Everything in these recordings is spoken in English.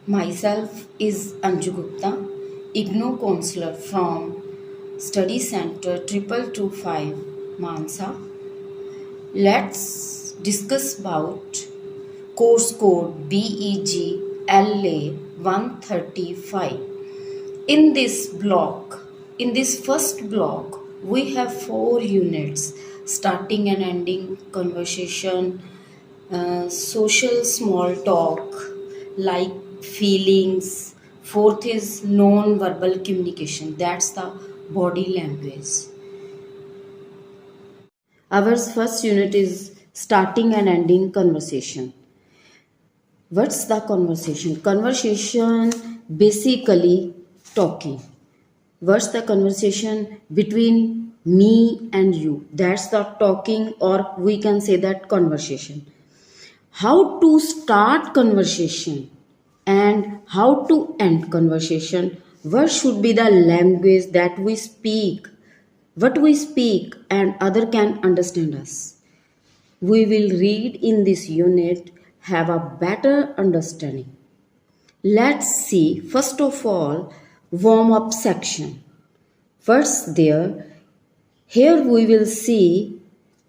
Myself is Anju Gupta, IGNOU counselor from Study Center 2225 Mansa. Let's discuss about course code BEGLA-135. In this block, in this first block, we have 4 units: starting and ending conversation, social small talk, like feelings. Fourth is non-verbal communication, that's the body language. Our first unit is starting and ending conversation. What's the conversation? Conversation basically talking. What's the conversation between me and you? That's the talking, or we can say that conversation. How to start conversation and how to end conversation. What should be the language that we speak? What we speak and other can understand us. We will read in this unit, have a better understanding. Let's see, first of all, warm up section. First there, here we will see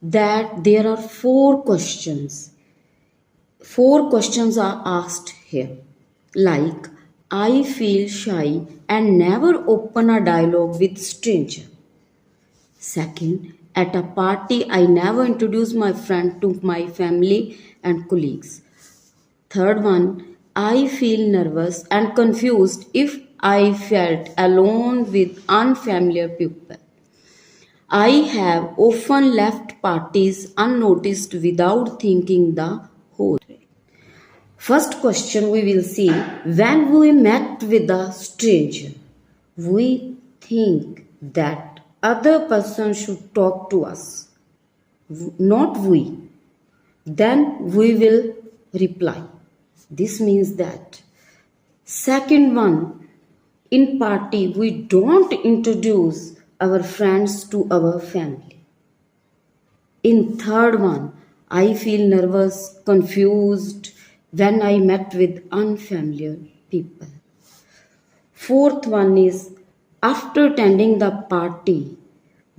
that there are 4 questions. 4 questions are asked here, like I feel shy and never open a dialogue with stranger. Second, at a party I never introduce my friend to my family and colleagues. Third one, I feel nervous and confused if I felt alone with unfamiliar people. I have often left parties unnoticed without thinking the whole. First question we will see, when we met with a stranger, we think that other person should talk to us, not we. Then we will reply. This means that. Second one, in party we don't introduce our friends to our family. In third one, I feel nervous, confused when I met with unfamiliar people. Fourth one is, after attending the party,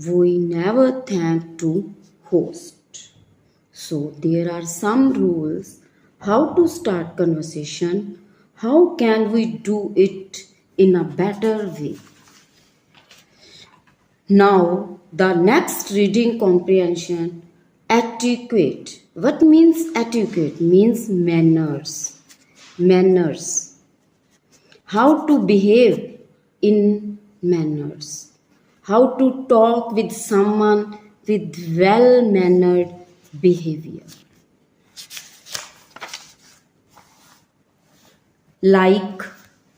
we never thank to host. So there are some rules how to start conversation. How can we do it in a better way? Now, the next reading comprehension, etiquette. What means etiquette? Means manners. Manners. How to behave in manners. How to talk with someone with well-mannered behavior. Like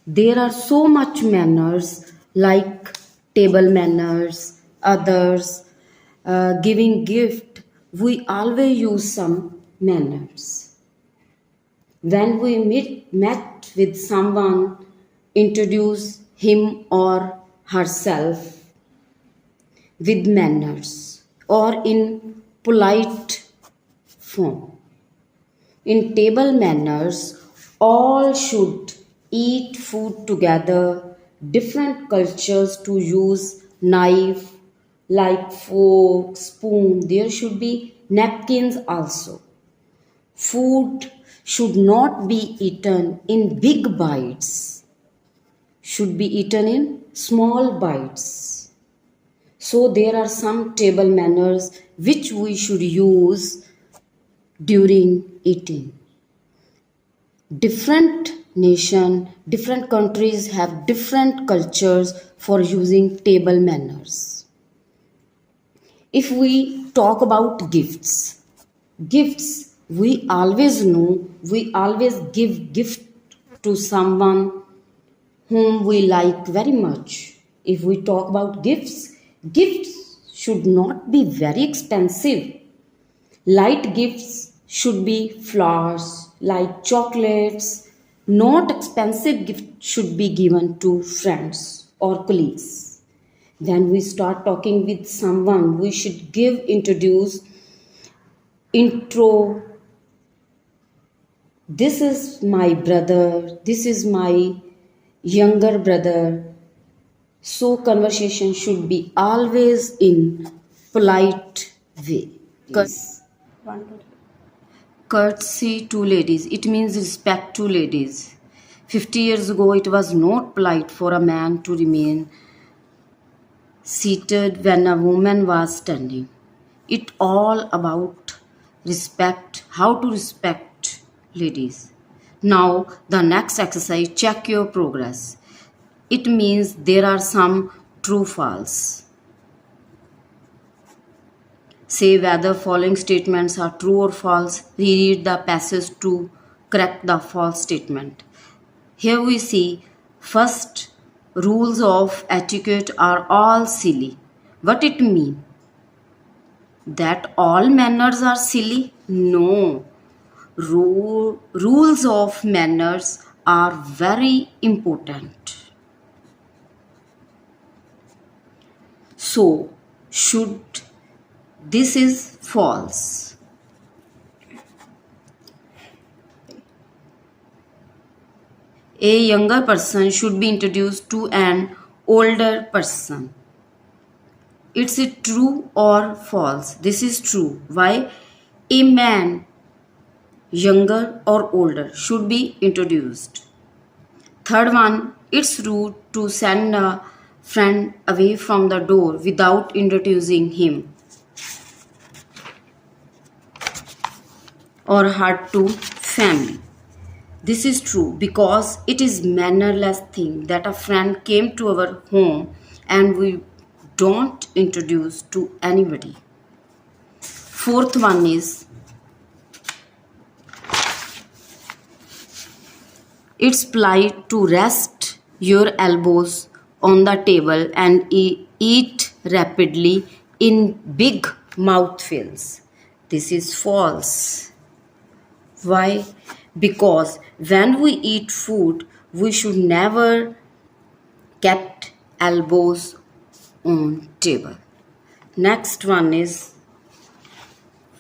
there are so much manners, like table manners, others, giving gift. We always use some manners. When we met with someone, introduce him or herself with manners or in polite form. In table manners, all should eat food together. Different cultures to use knife, like fork, spoon. There should be napkins also. Food should not be eaten in big bites. Should be eaten in small bites. So there are some table manners which we should use during eating. Different nation, different countries have different cultures for using table manners. If we talk about gifts, we always know, we always give gift to someone whom we like very much. If we talk about gifts should not be very expensive. Light gifts should be flowers, like chocolates. Not expensive gifts should be given to friends or colleagues. When we start talking with someone, we should introduce intro This is my brother, this is my younger brother. So conversation should be always in polite way. One, two, three. Courtesy to ladies. It means respect to ladies. 50 years ago, it was not polite for a man to remain seated when a woman was standing. It all about respect, how to respect ladies. Now, the next exercise, check your progress. It means there are some true false. Say whether following statements are true or false. Reread the passage to correct the false statement. Here we see first, rules of etiquette are all silly. What it mean? That all manners are silly? No. Rules of manners are very important. So, this is false. A younger person should be introduced to an older person. It's it true or false? This is true. Why? A man, younger or older, should be introduced. Third one, it's rude to send a friend away from the door without introducing him or her to family. This is true because it is mannerless thing that a friend came to our home and we don't introduce to anybody. Fourth one is it's polite to rest your elbows on the table and eat rapidly in big mouthfuls. This is false. Why? Because when we eat food, we should never kept elbows on table. Next one is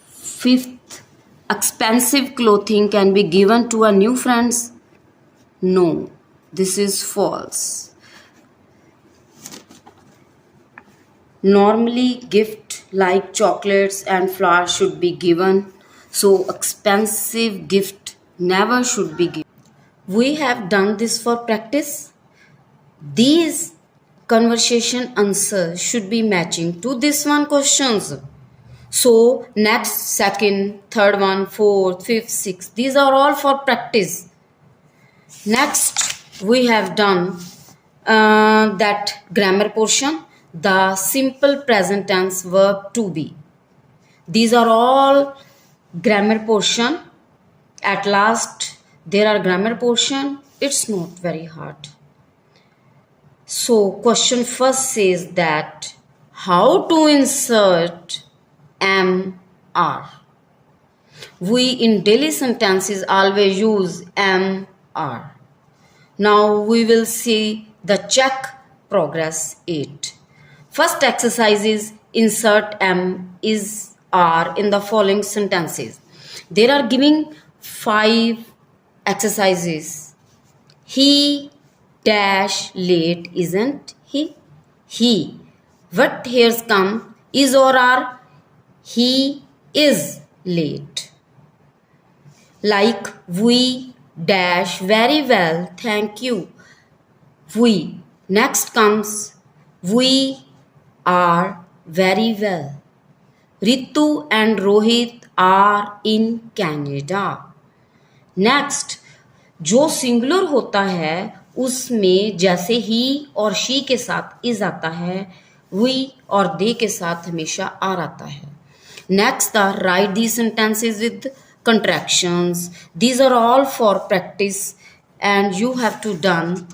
fifth, expensive clothing can be given to a new friends. No, this is false. Normally, gift like chocolates and flowers should be given. So, expensive gift never should be given. We have done this for practice. These conversation answers should be matching to this one questions. So, next, second, third one, fourth, fifth, sixth. These are all for practice. Next, we have done that grammar portion, the simple present tense verb to be. These are all grammar portion. At last, there are grammar portion. It's not very hard. So, question first says that how to insert am, are. We in daily sentences always use am, are. Now we will see the check progress 8. First exercise is insert am, is, are in the following sentences. There are giving 5 exercises. He dash late, isn't he? He. What here's come? Is or are? He is late. Like we dash very well, thank you. We. Next comes we are very well. Ritu and Rohit are in Canada. Next, जो singular होता है उसमें जैसे ही और she के साथ is आता है, वी और दे के साथ हमेशा आर आता है. Next, right the sentences with contractions. These are all for practice and you have to done.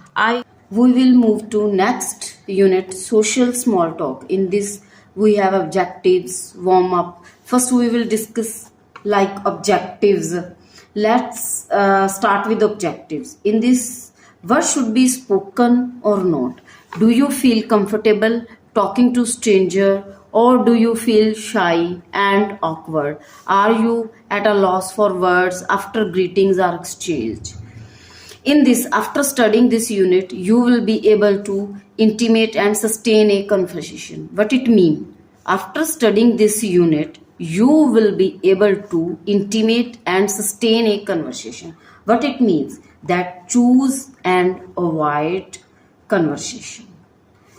We will move to next unit, social small talk. In this we have objectives, warm up. First we will discuss like objectives. Let's start with objectives. In this, what should be spoken or not? Do you feel comfortable talking to stranger or do you feel shy and awkward? Are you at a loss for words after greetings are exchanged. In this, after studying this unit, you will be able to intimate and sustain a conversation. What it means? After studying this unit, you will be able to intimate and sustain a conversation. What it means? That choose and avoid conversation.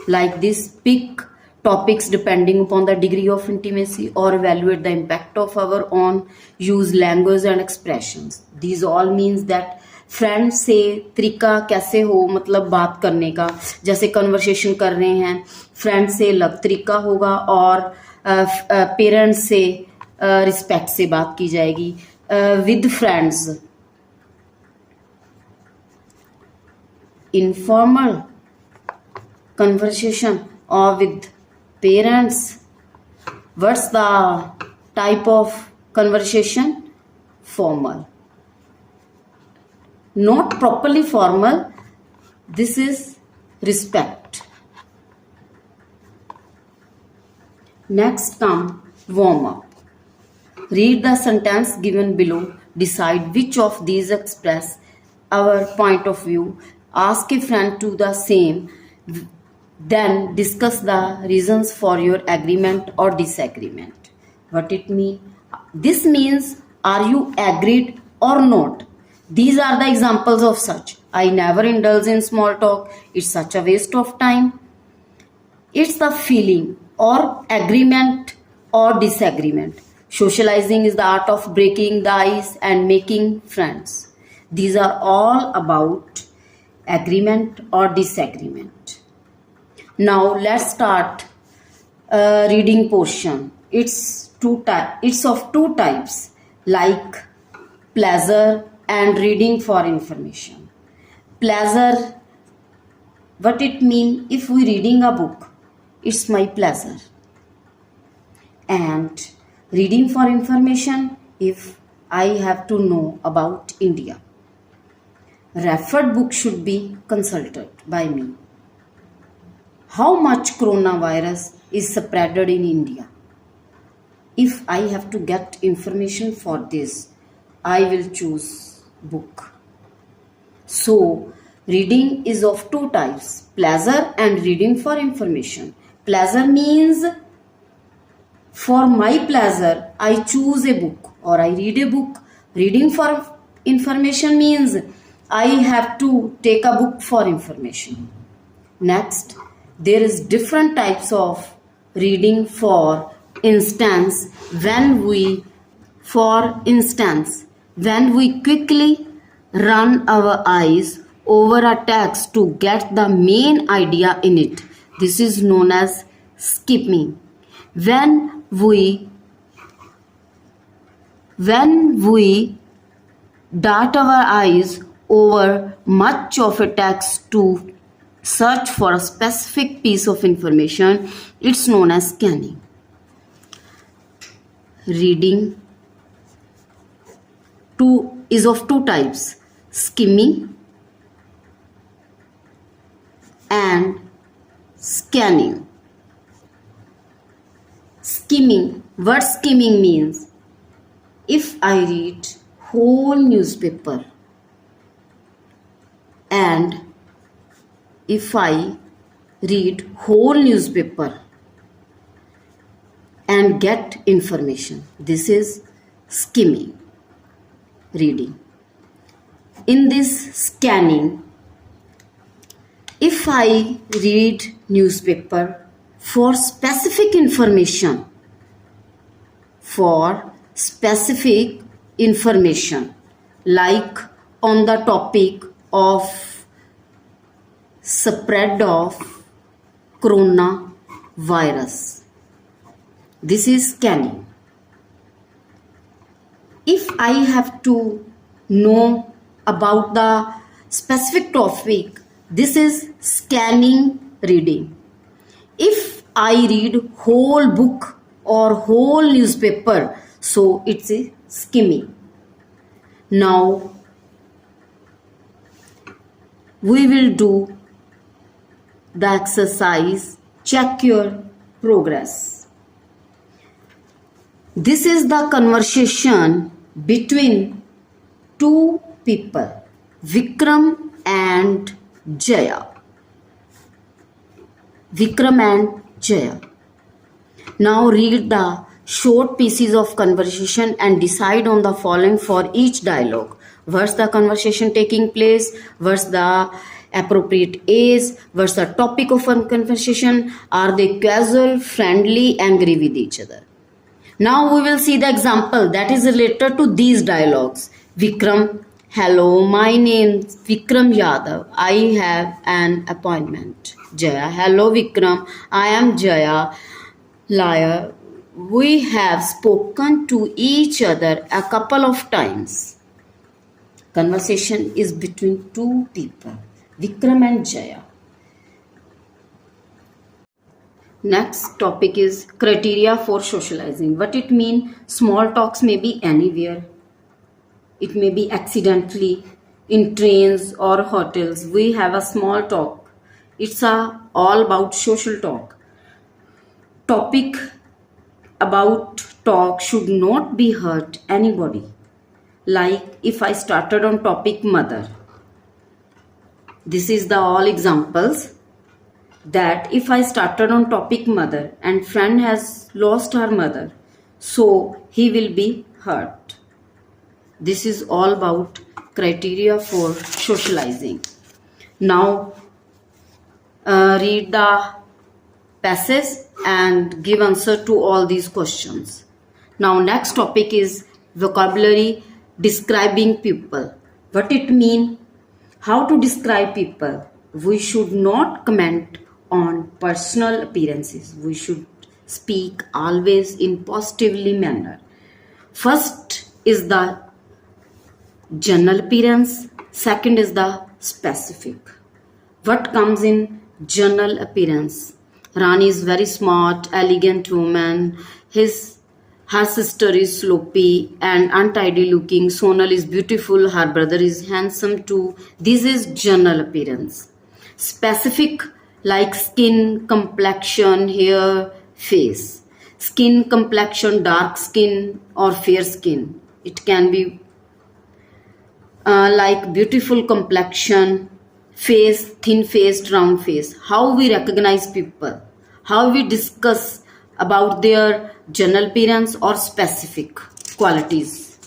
Like this, pick topics depending upon the degree of intimacy or evaluate the impact of our own use language and expressions. These all means that friend से तरीका कैसे हो, मतलब बात करने का, जैसे conversation कर रहे हैं फ्रेंड से अलग तरीका होगा और पेरेंट्स से रिस्पेक्ट से बात की जाएगी. With friends informal conversation, or with parents, what's the type of conversation? Formal. Not properly formal, this is respect. Next come warm up. Read the sentence given below, decide which of these express our point of view, ask a friend to the same, then discuss the reasons for your agreement or disagreement. What it means? This means, are you agreed or not? These are the examples of such. I never indulge in small talk. It's such a waste of time. It's the feeling or agreement or disagreement. Socializing is the art of breaking the ice and making friends. These are all about agreement or disagreement. Now let's start reading portion. It's of two types, like pleasure and reading for information. Pleasure, what it mean? If we reading a book, it's my pleasure. And reading for information, if I have to know about India. Referred book should be consulted by me. How much coronavirus is spreaded in India? If I have to get information for this, I will choose book. So, reading is of two types, pleasure and reading for information. Pleasure means for my pleasure, I choose a book or I read a book. Reading for information means I have to take a book for information. Next, there is different types of reading. For instance, when we quickly run our eyes over a text to get the main idea in it, this is known as skimming. When we dart our eyes over much of a text to search for a specific piece of information, it's known as scanning. Reading is of two types, skimming and scanning. Skimming, what skimming means? If I read whole newspaper and if I read whole newspaper and get information, this is skimming reading. In this scanning, if I read newspaper for specific information, like on the topic of spread of coronavirus, this is scanning. If I have to know about the specific topic, this is scanning reading. If I read whole book or whole newspaper, so it's a skimming. Now we will do the exercise, check your progress. This is the conversation between two people, Vikram and Jaya. Vikram and Jaya. Now read the short pieces of conversation and decide on the following for each dialogue. What's the conversation taking place? What's the appropriate age? What's the topic of conversation? Are they casual, friendly, angry with each other? Now we will see the example that is related to these dialogues. Vikram, hello, my name is Vikram Yadav. I have an appointment. Jaya, hello Vikram, I am Jaya. Liar, we have spoken to each other a couple of times. Conversation is between two people, Vikram and Jaya. Next topic is criteria for socializing. What it means? Small talks may be anywhere. It may be accidentally in trains or hotels. We have a small talk. It's all about social talk. Topic about talk should not be hurt anybody. Like if I started on topic mother. This is the all examples. That if I started on topic mother and friend has lost her mother, so he will be hurt. This is all about criteria for socializing. Now read the passage and give answer to all these questions. Now next topic is vocabulary describing people. What it mean? How to describe people? We should not comment on personal appearances. We should speak always in positively manner. First is the general appearance. Second is the specific. What comes in general appearance? Rani is very smart, elegant woman. Her sister is sloppy and untidy looking. Sonal is beautiful. Her brother is handsome too. This is general appearance. Specific, like skin, complexion, hair, face. Skin, complexion, dark skin or fair skin. It can be like beautiful complexion, face, thin faced, round face. How we recognize people, how we discuss about their general appearance or specific qualities.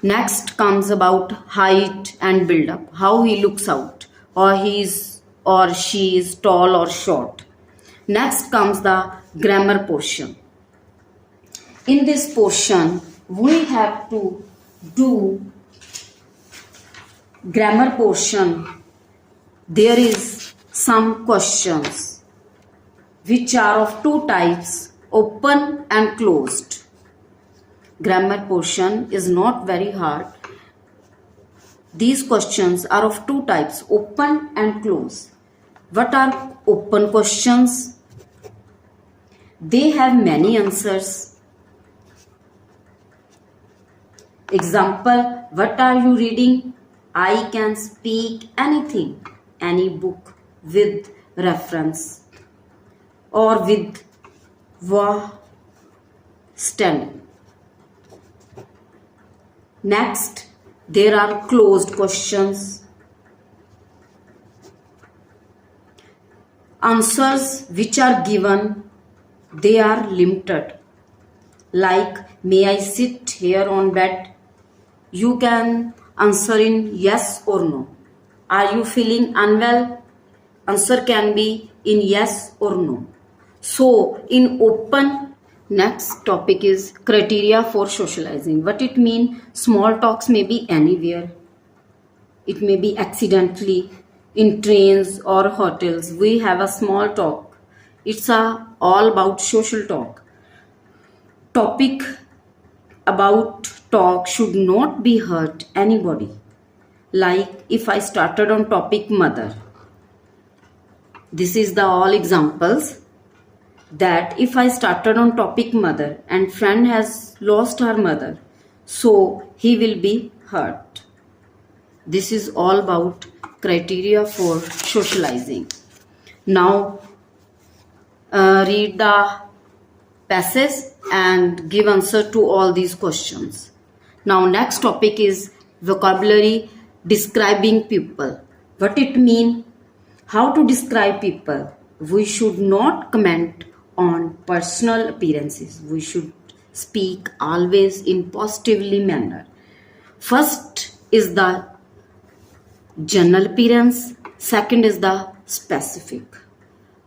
Next comes about height and build up, how he looks out, or he or she is tall or short. Next comes the grammar portion. In this portion, we have to do grammar portion. There is some questions which are of two types, open and closed. Grammar portion is not very hard. These questions are of two types, open and closed. What are open questions? They have many answers. Example, what are you reading? I can speak anything, any book with reference or with standing. Next, there are closed questions. Answers which are given, they are limited. Like, may I sit here on bed? You can answer in yes or no. Are you feeling unwell? Answer can be in yes or no. So, in open, next topic is criteria for socializing. What it means? Small talks may be anywhere. It may be accidentally in trains or hotels. We have a small talk. It's all about social talk. Topic about talk should not be hurt anybody. Like if I started on topic mother. This is the all examples. That if I started on topic mother and friend has lost her mother, so he will be hurt. This is all about criteria for socializing. Now read the passage and give answer to all these questions. Now next topic is vocabulary describing people. What it mean? How to describe people? We should not comment on personal appearances. We should speak always in positively manner. First is the general appearance. Second is the specific.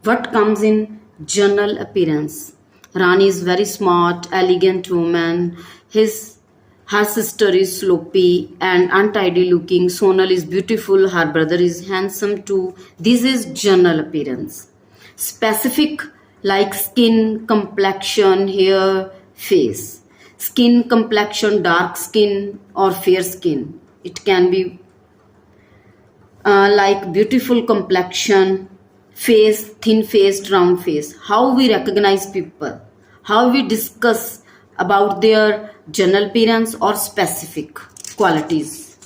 What comes in general appearance? Rani is very smart, elegant woman. Her sister is sloppy and untidy looking. Sonal is beautiful. Her brother is handsome too. This is general appearance. Specific, like skin, complexion, hair, face. Skin, complexion, dark skin or fair skin. It can be like beautiful complexion, face, thin faced, round face. How we recognize people, how we discuss about their general appearance or specific qualities.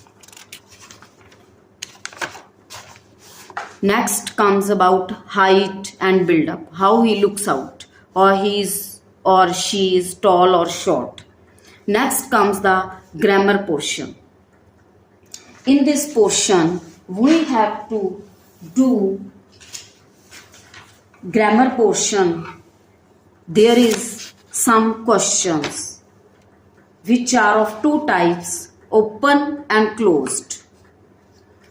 Next comes about height and build up, how he looks out, or he is or she is tall or short. Next comes the grammar portion. In this portion, we have to do grammar portion. There is some questions which are of two types, open and closed.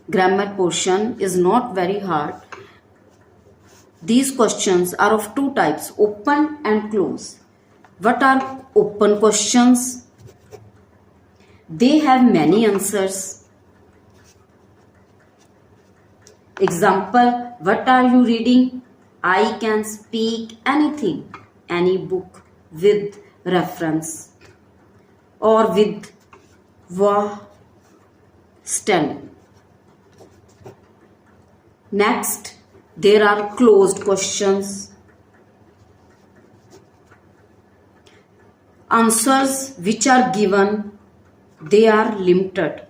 Grammar portion is not very hard. These questions are of two types, open and closed. What are open questions? They have many answers. Example, what are you reading? I can speak anything, any book with reference or with standing. Next, there are closed questions. Answers which are given, they are limited.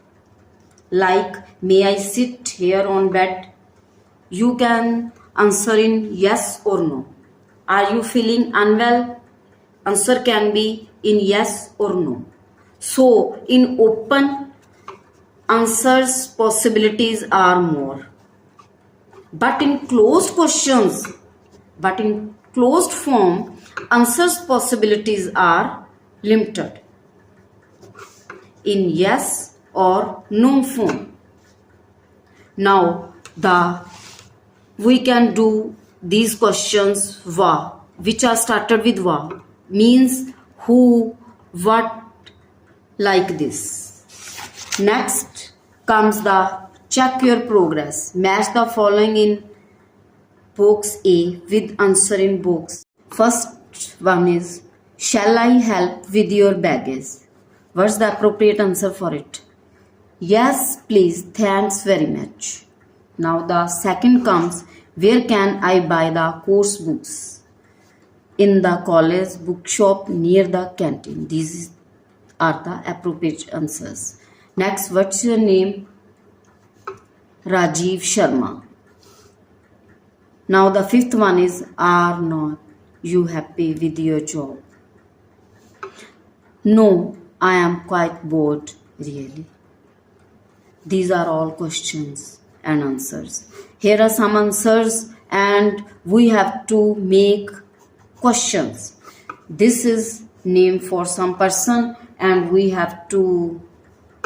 Like, may I sit here on bed? You can answer in yes or no. Are you feeling unwell? Answer can be in yes or no. So, in open, answers possibilities are more. But in closed questions, but in closed form, answers possibilities are limited in yes or no form. Now, we can do these questions which are started with means who, what, like this. Next comes the check your progress. Match the following in box A with answer in box. First one is, shall I help with your baggage? What's the appropriate answer for it? Yes, please. Thanks very much. Now the second comes, where can I buy the course books? In the college bookshop near the canteen. These are the appropriate answers. Next, what's your name? Rajiv Sharma. Now the fifth one is, are not you happy with your job? No, I am quite bored, really. These are all questions and answers. Here are some answers and we have to make questions. This is name for some person and we have to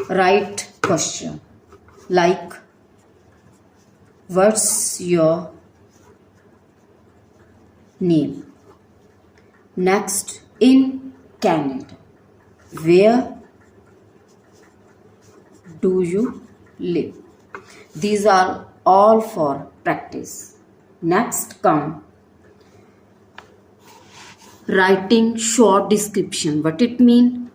write question like, what's your name? Next, in Canada, where do you live? These are all for practice. Next come writing short description. What it mean?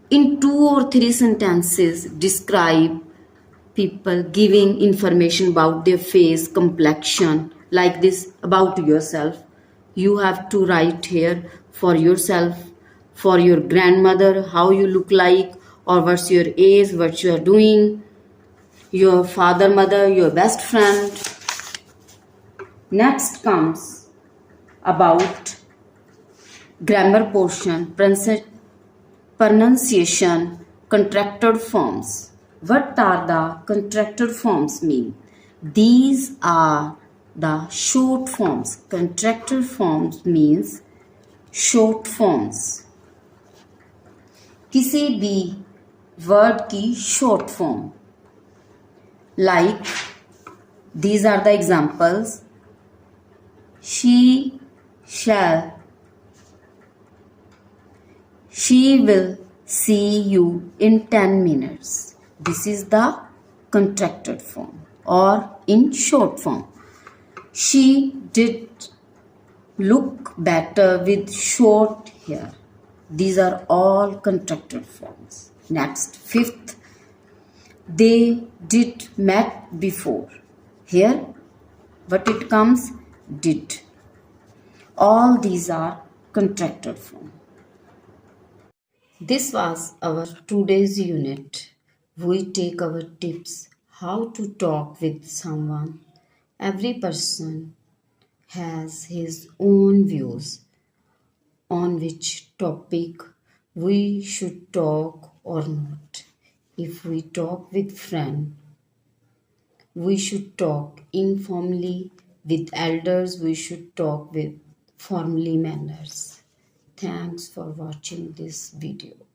In 2 or 3 sentences, describe people, giving information about their face, complexion, like this about yourself. You have to write here for yourself, for your grandmother, how you look like, or what's your age, what you are doing, your father, mother, your best friend. Next comes about Grammar portion, pronunciation, contracted forms. What are the contracted forms mean? These are the short forms. Contracted forms means short forms. किसी भी word की short form. Like these are the examples. She shall. She will see you in 10 minutes. This is the contracted form or in short form. She did look better with short hair. These are all contracted forms. Next, fifth, they did met before. Here, what it comes? Did. All these are contracted form. This was our today's unit. We take our tips how to talk with someone. Every person has his own views on which topic we should talk or not. If we talk with friend, we should talk informally. With elders, we should talk with formally manners. Thanks for watching this video.